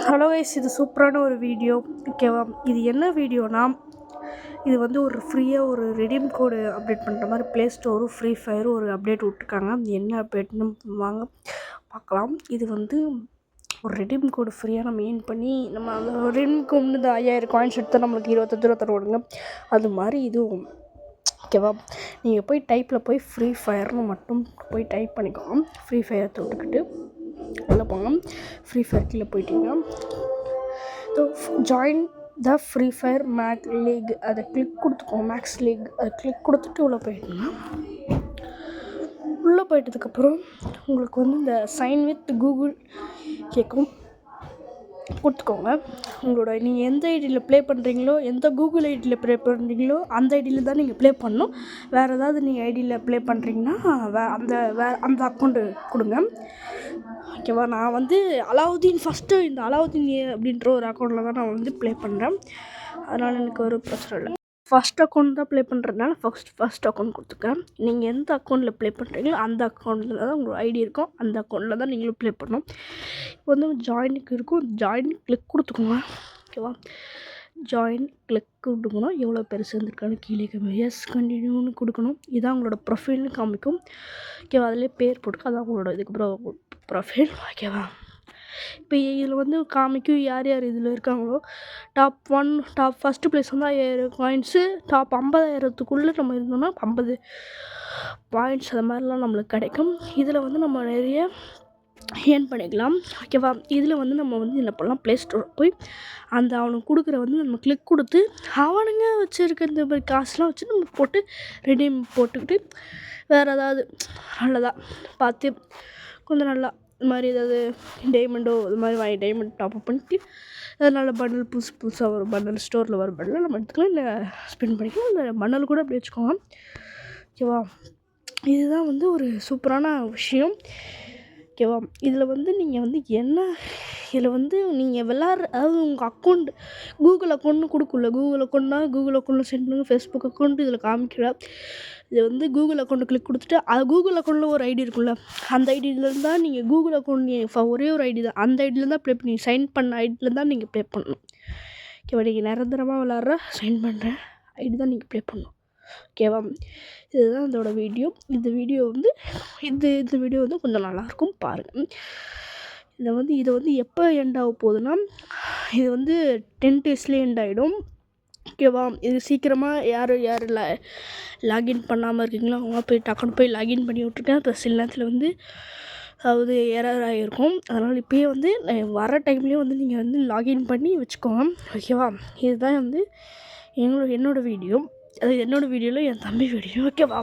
Hello guys, இது சூப்பரான ஒரு வீடியோ. ஓகேவா? இது என்ன வீடியோனா, இது வந்து ஒரு ஃப்ரீயாக ஒரு ரெடீம் கோடு அப்டேட் பண்ணுற மாதிரி ப்ளே ஸ்டோரும் ஃப்ரீ ஃபயரும் ஒரு அப்டேட் விட்ருக்காங்க. அது என்ன அப்டேட்னு வாங்க பார்க்கலாம். இது வந்து ஒரு ரெடீம் கோடு ஃப்ரீயாக நம்ம ஏர்ன் பண்ணி நம்ம அந்த ரெடீம் கோடு இந்த 5000 காயின்ஸ் எடுத்தால் நம்மளுக்கு 25 ரூபா தருவாங்க. அது மாதிரி இதுவும் ஓகேவா? நீங்கள் போய் டைப்பில் போய் ஃப்ரீ ஃபயர்னு மட்டும் போய் டைப் பண்ணிக்கோங்க. ஃப்ரீ ஃபயரை தொட்டுக்கிட்டு உள்ளே போங்க. ஃப்ரீ ஃபயர் கீழே போயிட்டீங்கன்னா join the free fire mac league அதை கிளிக் கொடுத்துக்கோங்க. மேக்ஸ் லீக் அதை கிளிக் கொடுத்துட்டு உள்ளே போயிட்டீங்கன்னா உள்ளே போயிட்டதுக்கப்புறம் உங்களுக்கு வந்து இந்த சைன் வித் கூகுள் கேட்கும், கொடுத்துக்கோங்க. உங்களோட நீங்கள் எந்த ஐடியில் ப்ளே பண்ணுறீங்களோ, எந்த கூகுள் ஐடியில் ப்ளே பண்ணுறீங்களோ அந்த ஐடியில் தான் நீங்கள் ப்ளே பண்ணணும். வேறு ஏதாவது நீங்கள் ஐடியில் ப்ளே பண்ணுறீங்கன்னா அந்த அக்கௌண்ட்டு கொடுங்க. ஓகேவா? நான் வந்து அலாவுதீன் இந்த அலாவுதீன் அப்படின்ற ஒரு அக்கௌண்ட்டில் தான் நான் வந்து ப்ளே பண்ணுறேன். அதனால் எனக்கு ஒரு பிரச்சனை இல்லை. ஃபஸ்ட் அக்கௌண்ட் தான் ப்ளே பண்ணுறதுனால ஃபஸ்ட் அக்கௌண்ட் கொடுத்துருக்கேன். நீங்கள் எந்த அக்கௌண்ட்டில் ப்ளே பண்ணுறீங்களோ அந்த அக்கௌண்ட்டில் தான் உங்களோட ஐடி இருக்கும். அந்த அக்கௌண்ட்டில் தான் நீங்களும் ப்ளே பண்ணணும். இப்போ வந்து ஜாயினுக்கு இருக்கும், ஜாயின் கிளிக் கொடுத்துக்கோங்க. ஓகேவா? ஜாயின் கிளிக் கொடுக்கணும். எவ்வளோ பேர் சேர்ந்துருக்கான்னு கீழே எஸ் கண்டினியூன்னு கொடுக்கணும். இதான் உங்களோட ப்ரொஃபைல்னு காமிக்கும். ஓகேவா? அதிலே பேர் போட்டுக்க, அதான் உங்களோட இதுக்கப்புறம் ப்ரொஃபைல். ஓகேவா? இப்போ இதில் வந்து காமிக்கும் யார் யார் இதில் இருக்காங்களோ. டாப் ஃபஸ்ட்டு ப்ளேஸ் வந்து 5000 காயின்ஸு. டாப் 50,000த்துக்குள்ளே நம்ம இருந்தோம்னா 50 பாயிண்ட்ஸ் அது மாதிரிலாம் நம்மளுக்கு கிடைக்கும். இதில் வந்து நம்ம நிறைய ஏர்ன் பண்ணிக்கலாம். ஓகேவா? இதில் வந்து நம்ம வந்து என்ன பண்ணலாம், ப்ளே ஸ்டோர் போய் அந்த அவனுக்கு கொடுக்குற வந்து நம்ம கிளிக் கொடுத்து அவனுங்க வச்சுருக்க இந்த மாதிரி காசுலாம் வச்சு நம்ம போட்டு ரெடீம் போட்டுக்கிட்டு வேறு ஏதாவது நல்லதாக பார்த்து கொஞ்சம் நல்லா இது மாதிரி ஏதாவது டைமண்டோ இது மாதிரி வாங்கி டைமண்ட் டாப்அப் பண்ணிட்டு நல்ல பண்டல் புதுசாக ஒரு பண்டல் ஸ்டோரில் வர பண்டல் நம்ம எடுத்துக்கலாம். இல்லை ஸ்பெண்ட் பண்ணிக்கலாம். இல்லை பண்டல் கூட அப்படி வச்சுக்கோங்க. ஓகேவா? இதுதான் வந்து ஒரு சூப்பரான விஷயம். ஓகேவா? இதில் வந்து நீங்கள் வந்து இதில் வந்து நீங்கள் அதாவது உங்கள் அக்கௌண்ட் கூகுள் அக்கௌண்ட்னு கொடுக்கல. கூகுள் அக்கௌண்ட்டில் சென்ட் பண்ணுங்கள். ஃபேஸ்புக் அக்கௌண்ட்டு இதில் காமிக்கல. இது வந்து கூகுள் அக்கௌண்ட்டு கிளிக் கொடுத்துட்டு அது கூகுள் அக்கௌண்ட்டில் ஒரு ஐடி இருக்குல்ல, அந்த ஐடியிலேருந்து தான் நீங்கள் கூகுள் அக்கௌண்ட் ஒரே ஒரு ஐடி தான், அந்த ஐடியில் தான் ப்ளே பண்ணி சைன் பண்ண ஐடியில் தான் நீங்கள் ப்ளே பண்ணணும். ஓகேவா? நீங்கள் நிரந்தரமாக விளாட்ற சைன் பண்ணுற ஐடி தான் நீங்கள் ப்ளே பண்ணணும். ஓகேவா? இதுதான் இதோட வீடியோ. இந்த வீடியோ வந்து கொஞ்சம் நல்லாயிருக்கும், பாருங்கள். இதை வந்து எப்போ எண்ட் ஆக போகுதுன்னா, இது வந்து 10 daysலேயே எண்ட் ஆகிடும். ஓகேவா? இது சீக்கிரமாக யார் லாகின் பண்ணாமல் இருக்கீங்களோ அவங்க போய் டக்குன்னு போய் லாகின் பண்ணி விட்ருக்கேன். இப்போ சில நேரத்தில் வந்து அதாவது எரர் ஆகிருக்கும். அதனால் இப்போயே வந்து வர டைம்லேயே வந்து நீங்கள் வந்து லாகின் பண்ணி வச்சுக்கோங்க. ஓகேவா? இதுதான் வந்து என்னோடய வீடியோ. அது என்னோடய வீடியோவில் என் தம்பி வீடியோ. ஓகேவா?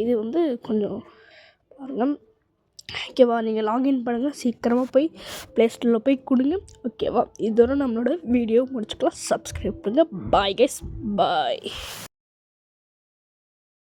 இது வந்து கொஞ்சம் பாருங்கள். ஓகேவா? நீங்கள் லாகின் பண்ணுங்கள், சீக்கிரமாக போய் ப்ளே ஸ்டோரில் போய் கொடுங்க. ஓகேவா? இதோட நம்மளோட வீடியோ முடிச்சுக்கலாம். சப்ஸ்கிரைப் பண்ணுங்கள். பாய் கைஸ், பாய்.